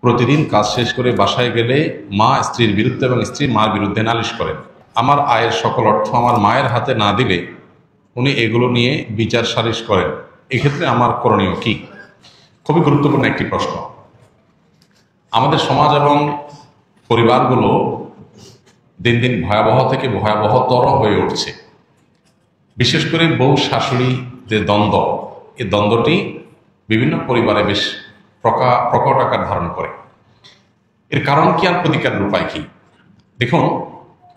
প্রতিদিন কাজ শেষ করে বাসায় গেলে মা স্ত্রীর বিরুদ্ধে এবং স্ত্রী মার বিরুদ্ধে নালিশ করেন। আমার আয়ের সকল অর্থ আমার মায়ের হাতে না দিলে উনি এগুলো নিয়ে বিচার সালিশ করেন। এক্ষেত্রে আমার করণীয় কি? খুবই গুরুত্বপূর্ণ একটি প্রশ্ন। আমাদের সমাজ এবং পরিবারগুলো দিন দিন ভয়াবহ থেকে ভয়াবহতর হয়ে উঠছে। বিশেষ করে বউ শাশুড়ি যে দ্বন্দ্ব, এই দ্বন্দ্বটি বিভিন্ন পরিবারে বেশ প্রকট আকার ধারণ করে। এর কারণ কি আর প্রতিকারের উপায় কি? দেখুন,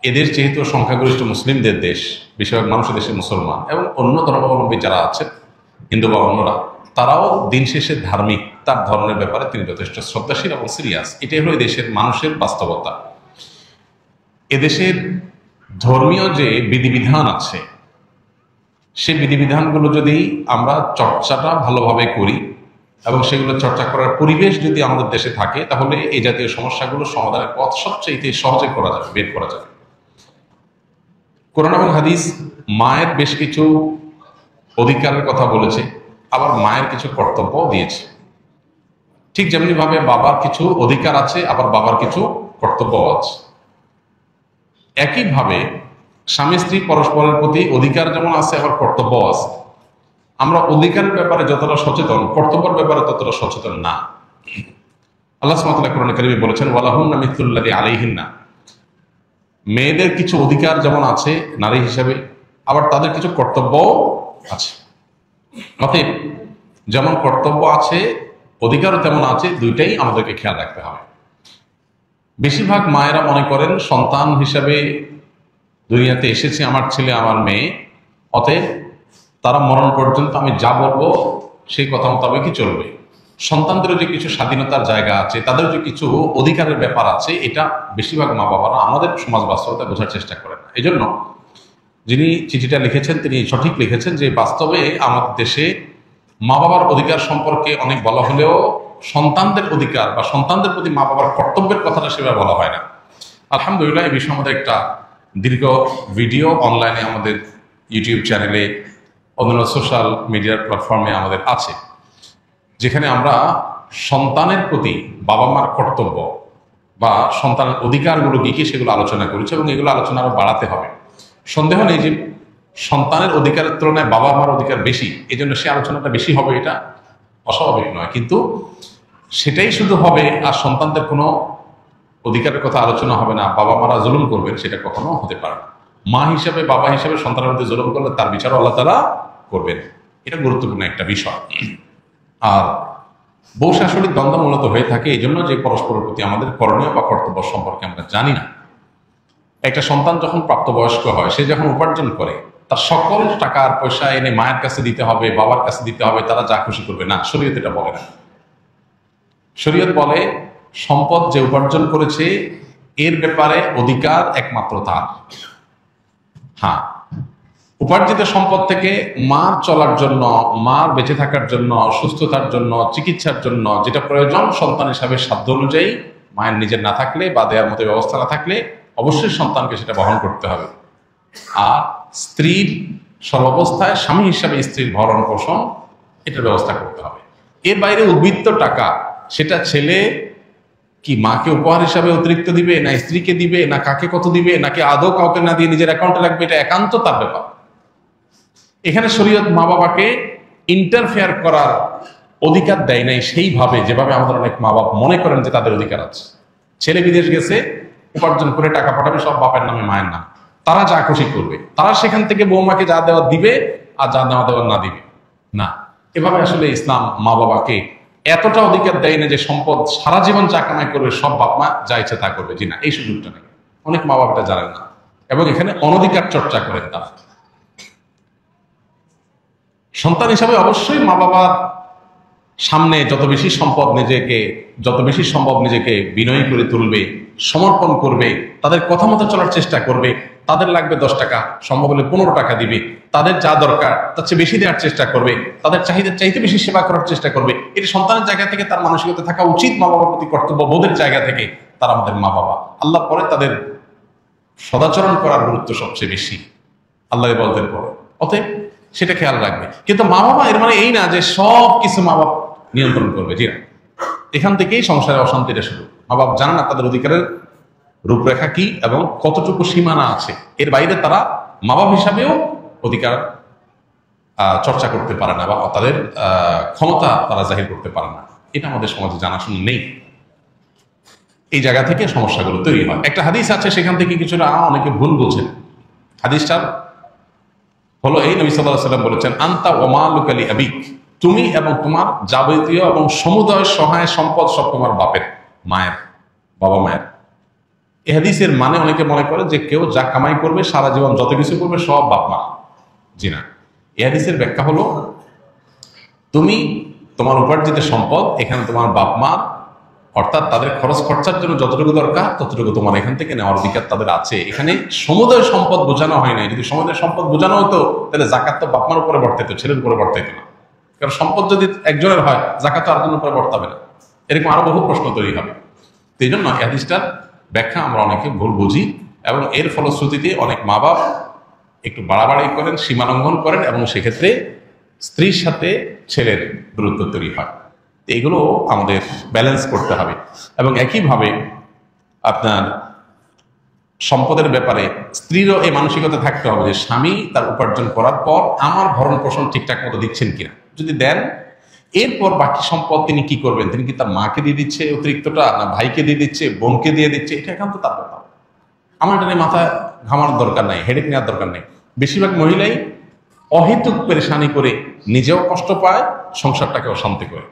এদের যেহেতু সংখ্যাগরিষ্ঠ মুসলিমদের দেশ, বেশিরভাগ মানুষের দেশে মুসলমান এবং অন্য ধর্মাবলম্বী যারা আছেন, হিন্দু বা অন্যরা, তারাও দিন শেষে ধার্মিক, তার ধর্মের ব্যাপারে তিনি যথেষ্ট শ্রদ্ধাশীল এবং সিরিয়াস। এটাই হলো দেশের মানুষের বাস্তবতা। এদেশের ধর্মীয় যে বিধিবিধান আছে, সেই বিধিবিধানগুলো যদি আমরা চর্চাটা ভালোভাবে করি এবং সেগুলো চর্চা করার পরিবেশ যদি আমাদের দেশে থাকে, তাহলে এই জাতীয় সমস্যাগুলো সমাধানের পথ সবচেয়ে সহজে বের করা যাবে। কোরআন এবং হাদিস মায়ের বেশ কিছু অধিকারের কথা বলেছে, আবার মায়ের কিছু কর্তব্যও দিয়েছে। ঠিক যেমনিভাবে বাবার কিছু অধিকার আছে, আবার বাবার কিছু কর্তব্যও আছে। একইভাবে স্বামী স্ত্রী পরস্পরের প্রতি অধিকার যেমন আছে, আবার কর্তব্যও আছে। আমরা অধিকারের ব্যাপারে যতটা সচেতন, কর্তব্যের ব্যাপারে ততটা সচেতন না। আল্লাহ সুবহানাহু ওয়া তাআলা কোরআনে কারিমে বলেছেন, ওয়ালাহুন্না মিসলুল্লাযী আলাইহিন্না। মেয়েদের কিছু অধিকার যেমন আছে নারী হিসেবে, আবার তাদের কিছু কর্তব্যও আছে। অতএব যেমন কর্তব্য আছে, অধিকারও তেমন আছে, দুইটাই আমাদেরকে খেয়াল রাখতে হবে। বেশিরভাগ মায়েরা মনে করেন সন্তান হিসাবে দুনিয়াতে এসেছে আমার ছেলে আমার মেয়ে, অতএব তারা মরণ পর্যন্ত আমি যা বলবো সেই কথা মোতাবেকই চলবে। সন্তানদেরও যে কিছু স্বাধীনতার জায়গা আছে, তাদের যে কিছু অধিকারের ব্যাপার আছে, এটা বেশিরভাগ মা বাবারা আমাদের সমাজ বাস্তবতা বোঝার চেষ্টা করেন না। এই জন্য যিনি চিঠিটা লিখেছেন তিনি সঠিক লিখেছেন যে বাস্তবে আমাদের দেশে মা বাবার অধিকার সম্পর্কে অনেক বলা হলেও সন্তানদের অধিকার বা সন্তানদের প্রতি মা বাবার কর্তব্যের কথাটা সেভাবে বলা হয় না। আলহামদুলিল্লাহ, এই বিষয়ে আমাদের একটা দীর্ঘ ভিডিও অনলাইনে আমাদের ইউটিউব চ্যানেলে, অন্যান্য সোশ্যাল মিডিয়ার প্ল্যাটফর্মে আমাদের আছে, যেখানে আমরা সন্তানের প্রতি বাবা মার কর্তব্য বা সন্তানের অধিকারগুলো কি কি সেগুলো আলোচনা করেছি এবং এগুলো আলোচনা আরও বাড়াতে হবে। সন্দেহ নেই যে সন্তানের অধিকারের তুলনায় বাবা মার অধিকার বেশি, এই জন্য সে আলোচনাটা বেশি হবে, এটা অস্বাভাবিক নয়। কিন্তু সেটাই শুধু হবে আর সন্তানদের কোনো অধিকারের কথা আলোচনা হবে না, বাবা মারা জুলুম করবেন, সেটা কখনো হতে পারে না। মা হিসাবে, বাবা হিসাবে সন্তানের মধ্যে জুলুম করলে তার বিচারও আল্লাহ তাআলা করবেন। এটা গুরুত্বপূর্ণ একটা বিষয়। আর বউ শাশুড়ির দ্বন্দ্ব মূলত হয়ে থাকে এই জন্য যে পরস্পরের প্রতি আমাদের করণীয় বা কর্তব্য সম্পর্কে আমরা জানি না। একটা সন্তান যখন প্রাপ্তবয়স্ক হয়, সে যখন উপার্জন করে, তার সকল টাকা আর পয়সা এনে মায়ের কাছে দিতে হবে, বাবার কাছে দিতে হবে, তারা যা খুশি করবে না, শরীয়ত এটা বলে না। শরীয়ত বলে সম্পদ যে উপার্জন করেছে এর ব্যাপারে অধিকার একমাত্র তার। হ্যাঁ, উপার্জিত সম্পদ থেকে মার চলার জন্য, মার বেঁচে থাকার জন্য, সুস্থতার জন্য, চিকিৎসার জন্য যেটা প্রয়োজন সন্তান হিসাবে সাধ্য অনুযায়ী, মায়ের নিজের না থাকলে বা দেওয়ার মতো ব্যবস্থা না থাকলে অবশ্যই সন্তানকে সেটা বহন করতে হবে। আর স্ত্রীর সর্বাবস্থায় স্বামী হিসাবে স্ত্রীর ভরণ পোষণ এটার ব্যবস্থা করতে হবে। এর বাইরে উদ্বৃত্ত টাকা সেটা ছেলে কি মাকে উপহার হিসাবে অতিরিক্ত দিবে, না স্ত্রীকে দিবে, না কাকে কত দিবে, নাকি আদৌ কাউকে না দিয়ে নিজের অ্যাকাউন্টে রাখবে, এটা একান্ত তার ব্যাপার। এখানে শরীয়ত মা বাবাকে ইন্টারফেয়ার করার অধিকার দেয় নাই সেইভাবে যেভাবে আমাদের অনেক মা বাবা মনে করেন যে তাদের অধিকার আছে। ছেলে বিদেশ গেছে, উপার্জন করে টাকা পাঠাবে সব বাপের নামে মায়ের নাম, তারা যা খুশি করবে, তারা সেখান থেকে বৌমাকে যা দেওয়া দিবে আর যা নেওয়া দেওয়া না দিবে না। এভাবে আসলে ইসলাম মা বাবাকে এতটা অধিকার দেয় না যে সম্পদ সারা জীবন যা কামাই করবে সব বাপ মা যা ইচ্ছে তা করবে। জি না, এই সুযোগটা নেই। অনেক মা বাবা এটা জানেন না এবং এখানে অনধিকার চর্চা করেন তারা। সন্তান হিসাবে অবশ্যই মা বাবার সামনে যত বেশি সম্ভব নিজেকে বিনয়ী করে তুলবে, সমর্পণ করবে, তাদের কথা মতো চলার চেষ্টা করবে। তাদের লাগবে 10 টাকা, সম্ভব হলে 15 টাকা দিবে, তাদের যা দরকার তার চেয়ে বেশি দেওয়ার চেষ্টা করবে, তাদের চাহিদার চাইতে বেশি সেবা করার চেষ্টা করবে। এটা সন্তানের জায়গা থেকে তার মানসিকতা থাকা উচিত। মা বাবার প্রতি কর্তব্য বোধের জায়গা থেকে তারা আমাদের মা বাবা। আল্লাহর পরে তাদের সদাচরণ করার গুরুত্ব সবচেয়ে বেশি, আল্লাহর বলতেন পরে। অতএব সেটা খেয়াল রাখবে। কিন্তু মা বাবা এর মানে এই না যে সব কিছু মা বাবা নিয়ন্ত্রণ করবে। জি না, এখান থেকেই সংসারে অশান্তিটা শুরু। মা বাপ জানে না তাদের অধিকারের রূপরেখা কি এবং কতটুকু সীমানা আছে, এর বাইরে তারা মা বাপ হিসাবেও অধিকার চর্চা করতে পারে না বা তাদের ক্ষমতা তারা জাহির করতে পারে না। এটা আমাদের সমাজে জানাশোনা নেই। এই জায়গা থেকে সমস্যাগুলো তৈরি হয়। একটা হাদিস আছে, সেখান থেকে কিছুটা অনেকে ভুল বোঝেন। হাদিসটার হলো এই, নবী সাল্লাল্লাহু আলাইহি ওয়াসাল্লাম বলেছেন, আনতা ওয়া মালুকা লি আবিক, তুমি এবং তোমার যাবতীয় এবং সমুদয় সহায় সম্পদ সব তোমার বাপের, মায়ের, বাবা মায়ের। এই হাদিসের মানে অনেকে মনে করে যে কেউ যা কামাই করবে সারা জীবন যত কিছু করবে সব বাপ মা। জি না, এই হাদিসের ব্যাখ্যা হলো তুমি তোমার উপার্জিত সম্পদ এখানে তোমার বাপ মা, অর্থাৎ তাদের খরচ খরচার জন্য যতটুকু দরকার ততটুকু তোমার এখান থেকে নেওয়ার অধিকার তাদের আছে। এখানে সমুদয় সম্পদ বোঝানো হয় নাই। যদি সমুদয় সম্পদ বোঝানো হতো তাহলে জাকাত তো বাপ মার উপরে বর্তাইতো, ছেলের উপরে বর্তাইতো না। কারণ সম্পদ যদি একজনের হয় জাকাত তো আরেকজনের উপরে বর্তাবে না। এরকম আরো বহু প্রশ্ন তৈরি হবে। এই জন্য হাদিসটার ব্যাখ্যা আমরা অনেকে ভুল বুঝি এবং এর ফলশ্রুতিতে অনেক মা বাপ একটু বাড়াবাড়ি করেন, সীমালঙ্ঘন করেন এবং সেক্ষেত্রে স্ত্রীর সাথে ছেলের দূরত্ব তৈরি হয়। এগুলো আমাদের ব্যালেন্স করতে হবে। এবং একইভাবে আপনার সম্পদের ব্যাপারে স্ত্রীরও এই মানসিকতা থাকতে হবে যে স্বামী তার উপার্জন করার পর আমার ভরণ পোষণ ঠিকঠাক মতো দিচ্ছেন কিনা। যদি দেন, এরপর বাকি সম্পদ তিনি কি করবেন, তিনি কি তার মাকে দিয়ে দিচ্ছে অতিরিক্তটা, না ভাইকে দিয়ে দিচ্ছে, বোনকে দিয়ে দিচ্ছে, এটা একান্ত তার ব্যাপার। আমার এটা নিয়ে মাথায় ঘামানোর দরকার নাই, হেডেক নেওয়ার দরকার নেই। বেশিরভাগ মহিলাই অহেতুক পেরেশানি করে নিজেও কষ্ট পায়, সংসারটাকে অশান্তি করে।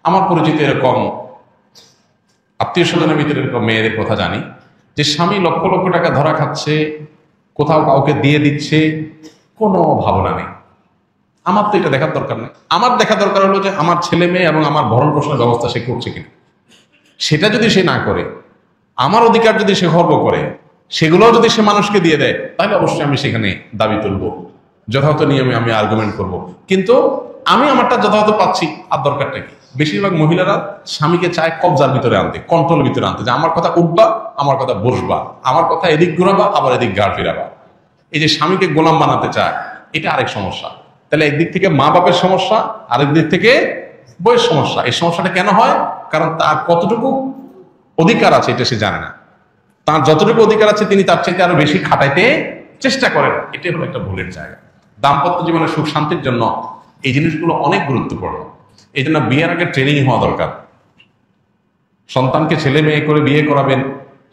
আমার পরিচিত এরকম আত্মীয় স্বজনের ভিতরে এরকম মেয়েদের কথা জানি যে স্বামী লক্ষ লক্ষ টাকা ধরা খাচ্ছে, কোথাও কাউকে দিয়ে দিচ্ছে, কোনো ভাবনা নেই। আমার তো এটা দেখার দরকার নেই। আমার দেখা দরকার হলো যে আমার ছেলে মেয়ে এবং আমার ভরণ পোষণের ব্যবস্থা সে করছে কিনা। সেটা যদি সে না করে, আমার অধিকার যদি সে খর্ব করে, সেগুলোও যদি সে মানুষকে দিয়ে দেয়, তাহলে অবশ্যই আমি সেখানে দাবি তুলবো, যথাযথ নিয়মে আমি আর্গুমেন্ট করব। কিন্তু আমি আমারটা যথাযথ পাচ্ছি, আর দরকারটা কি? বেশিরভাগ মহিলারা স্বামীকে চায় কবজার ভিতরে আনতে, কন্ট্রোলের ভিতরে আনতে, যে আমার কথা উঠবা, আমার কথা বসবা, আমার কথা এদিক ঘোরাবা, আবার এদিক গাড় ফিরাবা। এই যে স্বামীকে গোলাম বানাতে চায়, এটা আরেক সমস্যা। তাহলে একদিক থেকে মা বাপের সমস্যা, আরেক দিক থেকে বইয়ের সমস্যা। এই সমস্যাটা কেন হয়? কারণ তার কতটুকু অধিকার আছে এটা সে জানে না। তার যতটুকু অধিকার আছে তিনি তার চাইতে আরো বেশি খাটাইতে চেষ্টা করেন। এটাই হলো একটা ভুলের জায়গা। দাম্পত্য জীবনের সুখ শান্তির জন্য এই জিনিসগুলো অনেক গুরুত্বপূর্ণ। এই জন্য বিয়ের আগে ট্রেনিং হওয়া দরকার। সন্তানকে ছেলে মেয়ে করে বিয়ে করাবেন,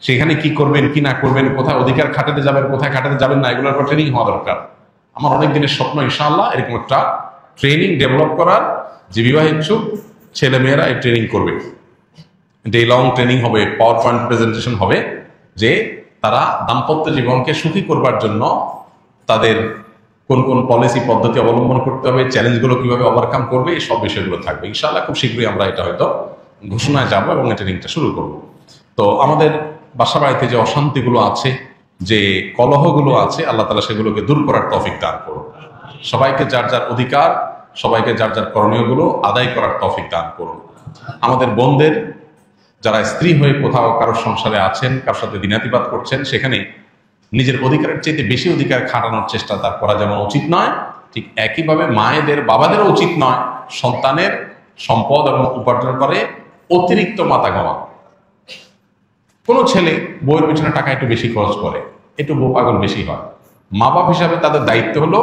সেখানে কি করবেন কি না করবেন, কোথায় অধিকার খাটাতে যাবেন কোথায় খাটাতে যাবেন না, এগুলোর উপর ট্রেনিং হওয়া দরকার। আমার অনেক দিনের স্বপ্ন ইনশাআল্লাহ এরকম একটা ট্রেনিং ডেভেলপ করার, যে বিবাহ ইচ্ছুক ছেলে মেয়েরা এই ট্রেনিং করবে। ডে লং ট্রেনিং হবে, পাওয়ার পয়েন্ট প্রেজেন্টেশন হবে, যে তারা দাম্পত্য জীবনকে সুখী করবার জন্য তাদের কোন কোন পলিসি পদ্ধতি অবলম্বন করতে হবে, চ্যালেঞ্জগুলো কিভাবে ওভারকাম করবে, এই সব বিষয়গুলো থাকবে। ইনশাআল্লাহ খুব শীঘ্রই আমরা এটা হয়তো ঘোষণায় যাবো এবং এই ট্রেনিংটা শুরু করব। তো আমাদের বাসা বাড়িতে যে অশান্তিগুলো আছে, যে কলহগুলো আছে, আল্লাহ তাআলা সেগুলোকে দূর করার তৌফিক দান করুন। সবাইকে যার যার অধিকার, সবাইকে যার যার করণীয়গুলো আদায় করার তৌফিক দান করুন। আমাদের বোনদের যারা স্ত্রী হয়ে কোথাও কারোর সংসারে আছেন, কারোর সাথে দিনাতিপাত করছেন, সেখানে নিজের অধিকারের চাইতে বেশি অধিকার খাটানোর চেষ্টা তার করা যেমন উচিত নয়, ঠিক একইভাবে মায়েদের বাবাদেরও উচিত নয় সন্তানের সম্পদ এবং উপার্জন করে অতিরিক্ত মাথা ঘামা। কোনো ছেলে বউয়ের পিছনে টাকা একটু বেশি খরচ করে, একটু বউ পাগল বেশি হয়। মা বাপ হিসাবে তাদের দায়িত্ব হলো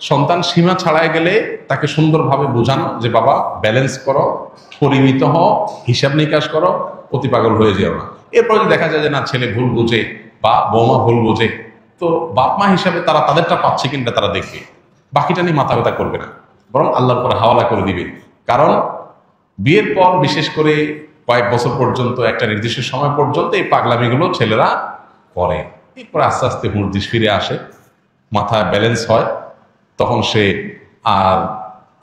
সন্তান সীমা ছাড়াই গেলে তাকে সুন্দরভাবে বোঝানো যে বাবা ব্যালেন্স করো, পরিমিত হও, হিসাব নিকাশ করো, অতি পাগল হয়ে যেও না। এরপর যদি দেখা যায় যে না ছেলে ভুল বোঝে বা বৌমা ভুল বোঝে, তো বাপ মা হিসাবে তারা তাদেরটা পাচ্ছে কিনা তারা দেখবে, বাকিটা নিয়ে মাথা ব্যথা করবে না, বরং আল্লাহর পরে হাওয়ালা করে দিবে। কারণ বিয়ের পর বিশেষ করে কয়েক বছর পর্যন্ত, একটা নির্দিষ্ট সময় পর্যন্ত এই পাগলামিগুলো ছেলেরা করে। এরপর আস্তে আস্তে হুঁশ ফিরে আসে, মাথায় ব্যালেন্স হয়, তখন সে আর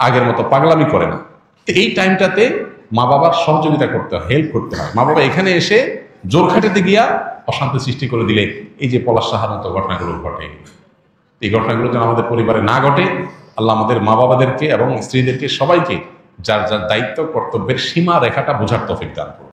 আগের মতো পাগলামি করে না। এই টাইমটাতে মা বাবার সহযোগিতা করতে হয়, হেল্প করতে হয়। মা বাবা এখানে এসে জোর খাটাতে গিয়া অশান্তি সৃষ্টি করে দিলে এই যে পলাশ সাহার মতো ঘটনাগুলো ঘটে, এই ঘটনাগুলো যেন আমাদের পরিবারে না ঘটে, আল্লাহ আমাদের মা বাবাদেরকে এবং স্ত্রীদেরকে সবাইকে যার যার দায়িত্ব কর্তব্যের সীমা রেখাটা বোঝার তৌফিক দান করুন।